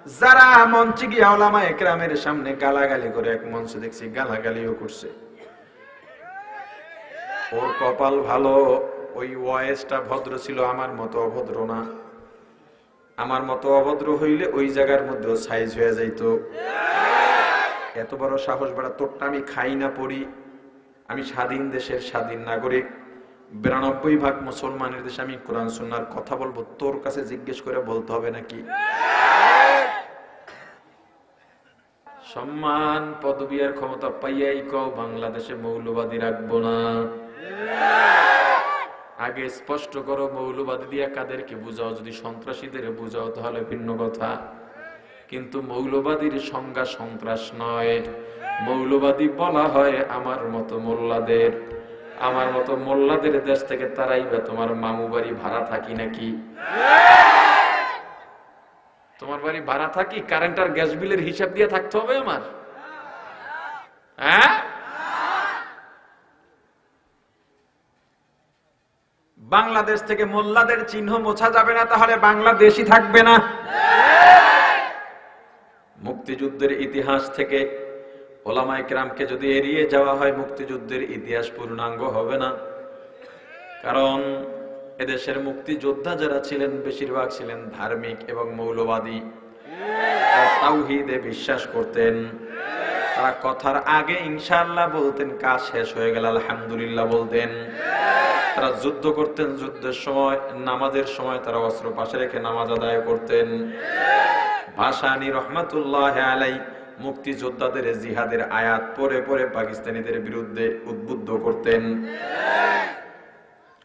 যারা মঞ্চে গিয়ে উলামায়ে কেরামের সামনে গালাগালি করে, এক মঞ্চে দেখছি গালাগালিও করছে। ওর কপাল ভালো, ওই ওয়েসটা ভদ্র ছিল, আমার মতো অভদ্র না। আমার মতো অভদ্র হইলে ওই জায়গার মধ্যেও সাইজ হয়ে যাইতো। এত বড় সাহস বেড়া তোরটা। আমি খাই না পড়ি, আমি স্বাধীন দেশের স্বাধীন নাগরিক, 92% মুসলমানের দেশে আমি কোরআন সুন্নাহর কথা বলবো, তোর কাছে জিজ্ঞেস করে বলতে হবে নাকি? সম্মান পদবী আর ক্ষমতা পাইয়াই কও বাংলাদেশে মৌলবাদী রাখবো না। আগে স্পষ্ট করো মৌলবাদী দিয়া কাদেরকে বুঝাও। যদি সন্ত্রাসীদের বুঝাও তাহলে ভিন্ন কথা, কিন্তু মৌলবাদীর সংজ্ঞা সন্ত্রাস নয়। মৌলবাদী বলা হয় আমার মতো মোল্লাদের। আমার মতো মোল্লাদের দেশ থেকে তারাইবা তোমার মামু বাড়ি ভাড়া থাকি নাকি? তোমার বাড়ি ভাড়া থাকি, কারেন্ট আর গ্যাস বিলের হিসাব দিয়ে থাকতে হবে আমার? হ্যাঁ, বাংলাদেশ থেকে মোল্লাদের চিহ্ন মোছা যাবে না, তাহলে বাংলাদেশই থাকবে না। মুক্তিযুদ্ধের ইতিহাস থেকে ওলামায়ে কেরামকে যদি এড়িয়ে যাওয়া হয়, মুক্তিযুদ্ধের ইতিহাস পূর্ণাঙ্গ হবে না। কারণ এদেশের মুক্তিযোদ্ধা যারা ছিলেন বেশিরভাগ ছিলেন ধার্মিক এবং মৌলবাদী। তাওহীদে বিশ্বাস করতেন। তারা কথার আগে ইনশাআল্লাহ বলতেন, কাজ শেষ হয়ে গেল আলহামদুলিল্লাহ বলতেন। তারা যুদ্ধ করতেন, যুদ্ধের সময় নামাজের সময় তারা অস্ত্র পাশে রেখে নামাজ আদায় করতেন। ভাসানী রহমাতুল্লাহ আলাই মুক্তিযোদ্ধাদের জিহাদের আয়াত পড়ে পড়ে পাকিস্তানিদের বিরুদ্ধে উদ্বুদ্ধ করতেন।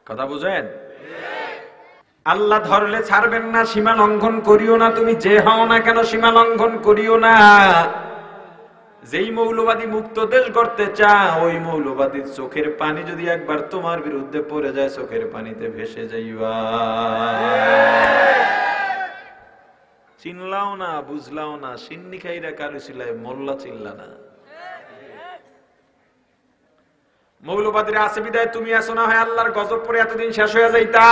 কথা বুঝেন? আল্লাহ ধরলে ছাড়বেন না, সীমা লঙ্ঘন করিও না। তুমি যে হও না কেন সীমা লঙ্ঘন করিও না। যেই মৌলবাদী মুক্ত দেশ করতে চায়, ওই মৌলবাদীর চোখের পানি যদি একবার তোমার বিরুদ্ধে পড়ে যায়, চোখের পানিতে ভেসে যাইবা। চিনলাও না, বুঝলাও না, সিন্নি খাইরা কালু ছিলাই, মোল্লা চিনলা না। মৌলবাদীরা আছে বিদায় তুমি আসো না হয় আল্লাহর গজব পড়ে এতদিন শেষ হয়ে যাইতা।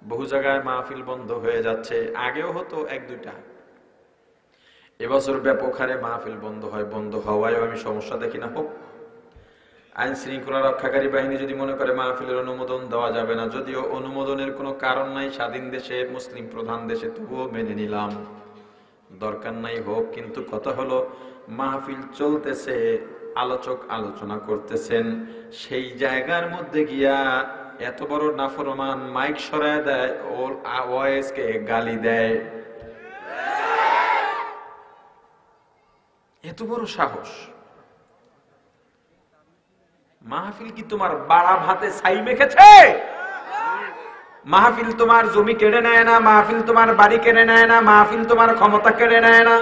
বহু জায়গায় মাহফিল বন্ধ হয়ে যাচ্ছে, আগেও হতো এক দুইটা, এবছর ব্যাপক হারে মাহফিল বন্ধ হয়। বন্ধ হওয়ায় আমি সমস্যা দেখি না। হোক, আইন শৃঙ্খলা রক্ষাকারী বাহিনী যদি মনে করে মাহফিলের অনুমোদন দেওয়া যাবে না, যদিও অনুমোদনের কোনো কারণ নাই, স্বাধীন দেশে মুসলিম প্রধান দেশে, তবুও মেনে নিলাম, দরকার নাই হোক। কিন্তু কথা হলো মাহফিল চলতেছে, আলোচক আলোচনা করতেছেন, সেই জায়গার মধ্যে গিয়া এত বড় নাফরমান মাইক সরায় দেয়, ওর ওয়াইসকে গালি দেয়, এত বড় সাহস। মাহফিল কি তোমার বাড়া ভাতে ছাই মেখেছে? মাহফিল তোমার জমি কেড়ে নেয় না, মাহফিল তোমার বাড়ি কেড়ে নেয় না, মাহফিল তোমার ক্ষমতা কেড়ে নেয় না।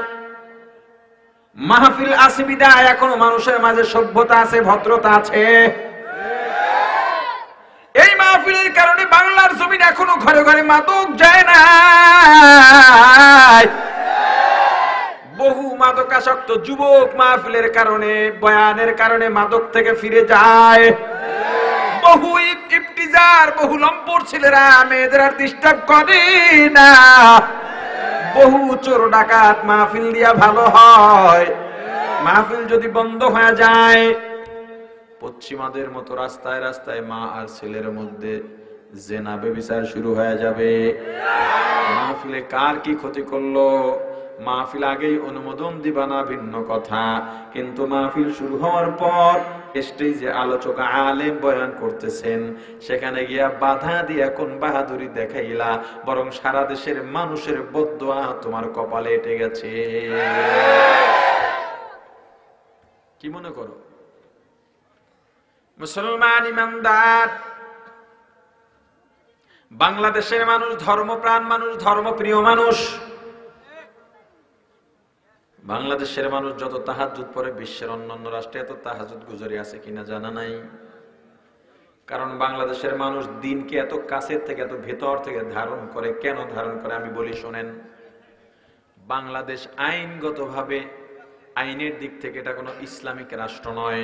মাহফিল আছে বিদায় এখনো মানুষের মাঝে সভ্যতা আছে, ভদ্রতা আছে। এই মাহফিলের কারণে বাংলার জমিন এখনো ঘরে ঘরে মাদক যায় না। বহু মাদকাসক্ত যুবক মাহফিলের কারণে, বয়ানের কারণে মাদক থেকে ফিরে যায়। বহু ইফতিজার, বহু লম্পট ছেলেরা মেয়েদের আর ডিস্টার্ব করে না। বহু চোর ডাকাত মাহফিল দিয়া ভালো হয়। মাহফিল যদি বন্ধ হয়ে যায়, পশ্চিমাদের মতো রাস্তায় রাস্তায় মা আর ছেলের মধ্যে জেনা ব্যভিচার শুরু হয়ে যাবে। মাহফিলে কার কি ক্ষতি করলো? মাহফিল আগেই অনুমোদন দিবা না ভিন্ন কথা, কিন্তু মাহফিল শুরু হওয়ার পর স্টেজে আলোচক আলেম বয়ান করতেছেন, সেখানে গিয়া বাধা দিয়া কোন বাহাদুরি দেখাইলা, বরং সারা দেশের মানুষের বদদোয়া তোমার কপালে এঁটে গেছে। কি মনে করো? মুসলমান ইমানদার বাংলাদেশের মানুষ ধর্মপ্রাণ মানুষ, ধর্মপ্রিয় মানুষ। বাংলাদেশের মানুষ যত তাহাজ্জুদ পড়ে, বিশ্বের অন্যান্য রাষ্ট্রে এত তাহাজ্জুদ গুজারি আছে কিনা জানা নাই। কারণ বাংলাদেশের মানুষ দিনকে এত কাছের থেকে, এত ভেতর থেকে ধারণ করে। কেন ধারণ করে আমি বলি শোনেন। বাংলাদেশ আইনগতভাবে, আইনের দিক থেকে এটা কোনো ইসলামিক রাষ্ট্র নয়,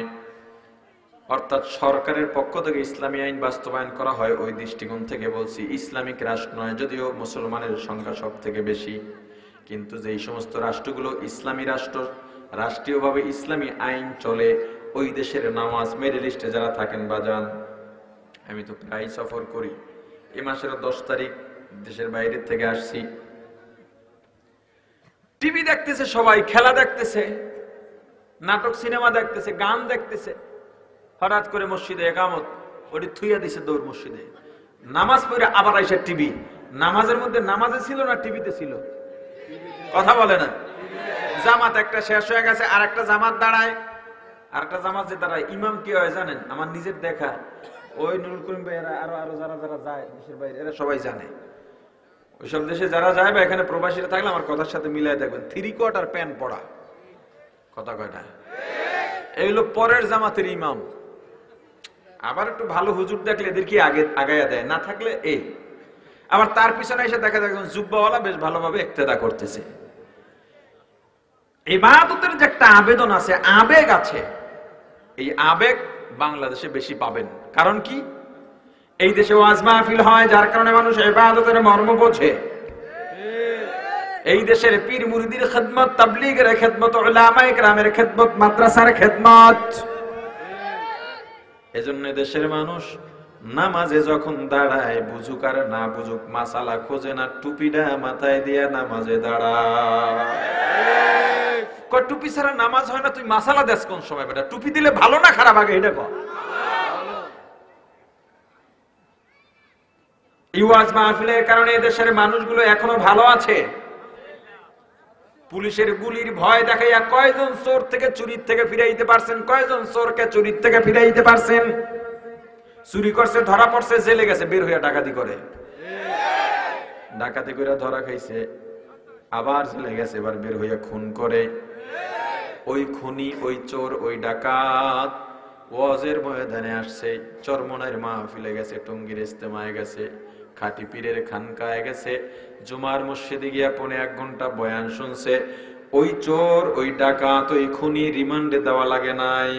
অর্থাৎ সরকারের পক্ষ থেকে ইসলামী আইন বাস্তবায়ন করা হয়, ওই দৃষ্টিকোণ থেকে বলছি ইসলামিক রাষ্ট্র নয়, যদিও মুসলমানের সংখ্যা সব থেকে বেশি, কিন্তু যেই সমস্ত রাষ্ট্রগুলো ইসলামী রাষ্ট্র, রাষ্ট্রীয়ভাবে ইসলামী আইন চলে, ওই দেশের নামাজ মিডল ইস্টে যারা থাকেন বা যান, আমি তো প্রায় সফর করি, এ মাসের 10 তারিখ দেশের বাইরে থেকে আসছি, টিভি দেখতেছে সবাই, খেলা দেখতেছে, নাটক সিনেমা দেখতেছে, গান দেখতেছে, হঠাৎ করে মসজিদে একামত, ওটি থুইয়া দিছে দৌড় মসজিদে, নামাজ পড়ে আবার আইসা টিভি, নামাজের মধ্যে নামাজে ছিল না টিভিতে ছিল? কথা বলে না। জামাত একটা শেষ হয়ে গেছে, আর একটা জামাত দাঁড়ায়, আর একটা জামাত যে দাঁড়ায়, ইমাম কি হয় জানেন? আমার নিজের দেখা, ওই নুরুল করিম ভাই, এরা আরো আরো যারা যারা যায় দেশের বাইরে, এরা সবাই জানে। ওইসব দেশে যারা যায় বা এখানে প্রবাসীরা থাকলে আমার কথার সাথে মিলাই দেখবেন, 3/4 প্যান্ট পড়া, কথা কয়টা, এই হলো পরের জামাতের ইমাম। আবার একটু ভালো হুজুর দেখলে এদেরকে আগে আগায়া দেয়, না থাকলে এই। আবার তার পিছনে এসে দেখা যায় একজন জুব্বাওয়ালা বেশ ভালোভাবে ইক্তেদা করতেছে। ইবাদতের যে একটা আবেদন আছে, আবেগ আছে, এই আবেগ বাংলাদেশে বেশি পাবেন। কারণ কি? এই দেশে ওয়াজ মাহফিল হয়, যার কারণে মানুষ ইবাদতের মর্ম বোঝে। এই দেশের পীর মুরিদির খেদমত, তাবলীগের খেদমত, উলামায়ে কেরামের খেদমত, মাদ্রাসার খেদমত। এজন্য দেশের মানুষ নামাজে যখন দাঁড়ায়, বুঝুক আর না বুঝুক, মাসালা খোঁজে না, টুপিটা মাথায় দিয়া নামাজে দাঁড়ায়। কয় টুপি ছাড়া নামাজ হয় না, তুই মাসালা দেস কোন সময়? বেটা টুপি দিলে ভালো না খারাপ আগে এটা কর। ওয়াজ মাহফিলের কারণে দেশের মানুষগুলো এখনো ভালো আছে। পুলিশের গুলির ভয় দেখাইয়া কয়জন চোর থেকে চুরির থেকে ফিরাইতে পারছেন? কয়জন চোরকে চুরির থেকে ফিরাইতে পারছেন? চুরি করছে, ধরা পড়ছে, জেলে গেছে, বের হইয়া ডাকাতি করে, ডাকাতি করে ধরা খাইছে, আবার জেলে গেছে, এবার বের হইয়া খুন করে। ওই খুনি, ওই চোর, ওই ডাকাত ওয়াজের ময়দানে আসছে, চরমনাইয়ের মাহফিলে গেছে, টঙ্গীর ইজতেমায় গেছে, খাটি পীরের খানকায় গেছে, জুমার মসজিদে গিয়া 1.5 ঘন্টা বয়ান শুনছে। ওই চোর, ওই ডাকাত, ওই খুনি রিমান্ডে দেওয়া লাগে নাই,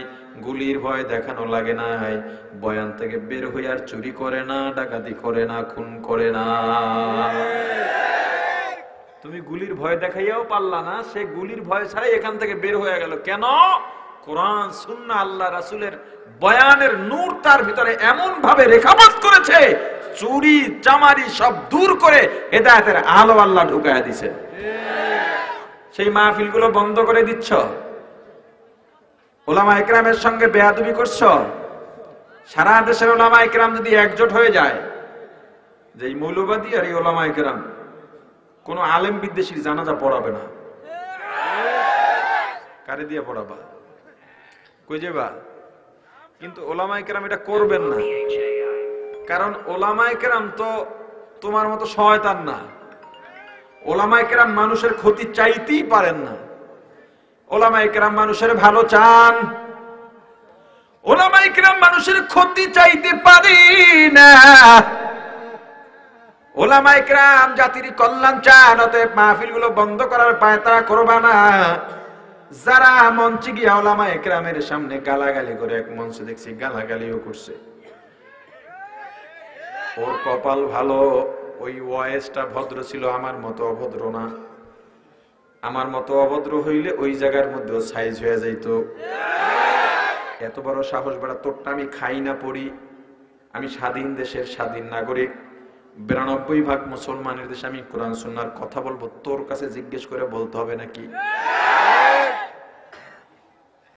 গুলির ভয় দেখানো লাগে নাই, বয়ান থেকে বের হয়ে আর চুরি করে না, ডাকাতি করে না, খুন করে না। তুমি গুলির ভয় দেখাইয়াও পারলা না, সে গুলির ভয় ছাড়াই এখান থেকে বের হয়ে গেল। কেন? কোরআন, সুন্নাহ, আল্লাহ রাসূলের বয়ানের নূর তার ভিতরে এমন ভাবে রেখাপাত করেছে, চুরি চামারি সব দূর করে হেদায়েতের আলো আল্লাহ ঢুকায়া দিছে। সেই মাহফিলগুলো বন্ধ করে দিচ্ছ, উলামায়ে কেরামের সঙ্গে বেয়াদবি করছো। সারা দেশের উলামায়ে কেরাম যদি একজোট হয়ে যায়, যে এই মৌলবাদী আর এই উলামায়ে কেরাম কোন আলেম বিদ্বেষীর জানাজা পড়াবে না, কারে দিয়ে পড়াবা? কই যাবা? কিন্তু উলামায়ে কেরাম এটা করবেন না, কারণ উলামায়ে কেরাম তো তোমার মতো শয়তান না। উলামায়ে কেরাম মানুষের ক্ষতি চাইতেই পারেন না। উলামায়ে কেরাম মানুষের ভালো চান, উলামায়ে কেরাম মানুষের ক্ষতি চাইতে পারি না। উলামায়ে কেরাম জাতির কল্যাণ চান, অতএব মাহফিলগুলো বন্ধ করার পায়তারা করবা না। যারা মঞ্চে গিয়া উলামায়ে কেরামের সামনে গালাগালি করে, এক মঞ্চে দেখছি গালাগালিও করছে, ওর কপাল ভালো, ওই ওয়েসটা ভদ্র ছিল, আমার মতো অভদ্র না। আমার মতো অভদ্র হইলে ওই জায়গার মধ্যে সাইজ হয়ে যাইত। এত বড় সাহস বেড়া তোরটা আমি খাই না পড়ি। আমি স্বাধীন দেশের স্বাধীন নাগরিক, 92% মুসলমানের দেশে আমি কোরআন সুন্নাহর কথা বলবো, তোর কাছে জিজ্ঞেস করে বলতে হবে নাকি?